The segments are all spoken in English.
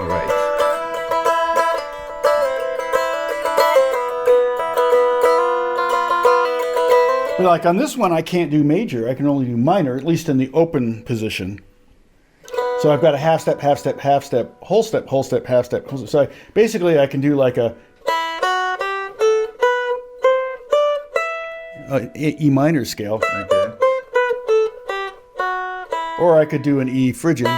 All right. But like on this one, I can't do major. I can only do minor, at least in the open position. So I've got a half step, half step, half step, whole step, whole step, half step. Whole step. So basically, I can do like a E minor scale. Okay. Or I could do an E Phrygian.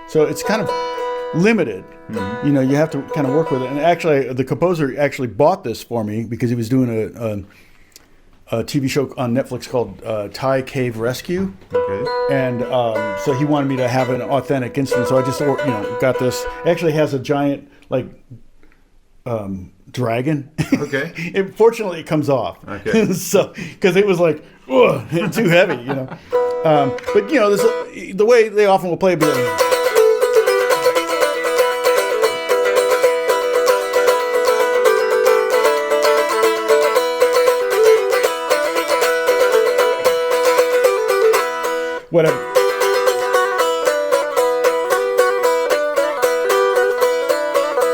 So it's kind of limited. Mm-hmm. You know, you have to kind of work with it. And actually, the composer actually bought this for me because he was doing a TV show on Netflix called Thai Cave Rescue. Okay. And so he wanted me to have an authentic instrument. So I just, got this. It actually has a giant, dragon. Okay. Fortunately, it comes off. Okay. So, because it was like, ugh, too heavy, you know. But, the way they often will play it.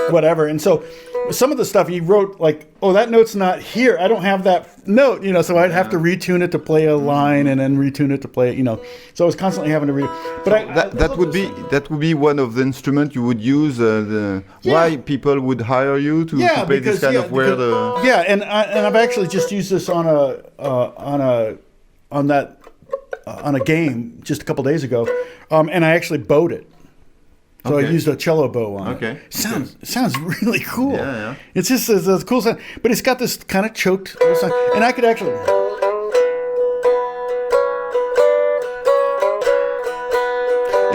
Whatever. And so some of the stuff he wrote, like, oh, that note's not here. I don't have that note, so I'd have to retune it to play a line and then retune it to play it, So I was constantly having to read. But that would be one of the instruments you would use. Why people would hire you to play this kind of weird. And I've actually just used this on a game just a couple days ago, and I actually bowed it. So I used a cello bow on it. Sounds really cool. Yeah. It's just a cool sound, but it's got this kind of choked sound, and I could actually.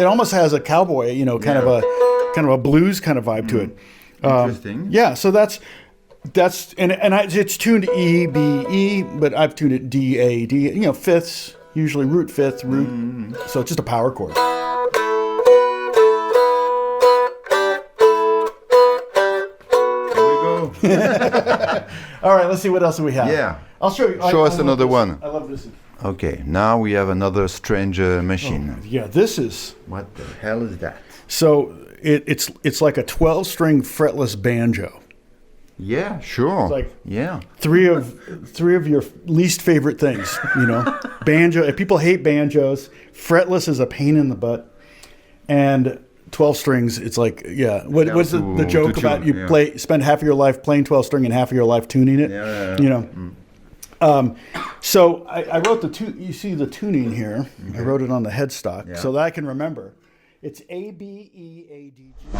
It almost has a cowboy, kind of a blues kind of vibe to it. Interesting. Yeah, so that's it's tuned E B E, but I've tuned it D A D. Fifths, usually root fifth, root. So it's just a power chord. All right, let's see what else we have. Yeah. I'll show you. Show us another one. I love this. Okay, now we have another strange machine. Yeah, this is. What the hell is that? So it's like a 12-string fretless banjo. Yeah, sure. It's like yeah. Three of your least favorite things, Banjo. People hate banjos. Fretless is a pain in the butt. And 12 strings, it's like, what's the joke about you spend half of your life playing 12 string and half of your life tuning it? So I wrote you see the tuning here. Okay. I wrote it on the headstock so that I can remember. It's A, B, E, A, D, G.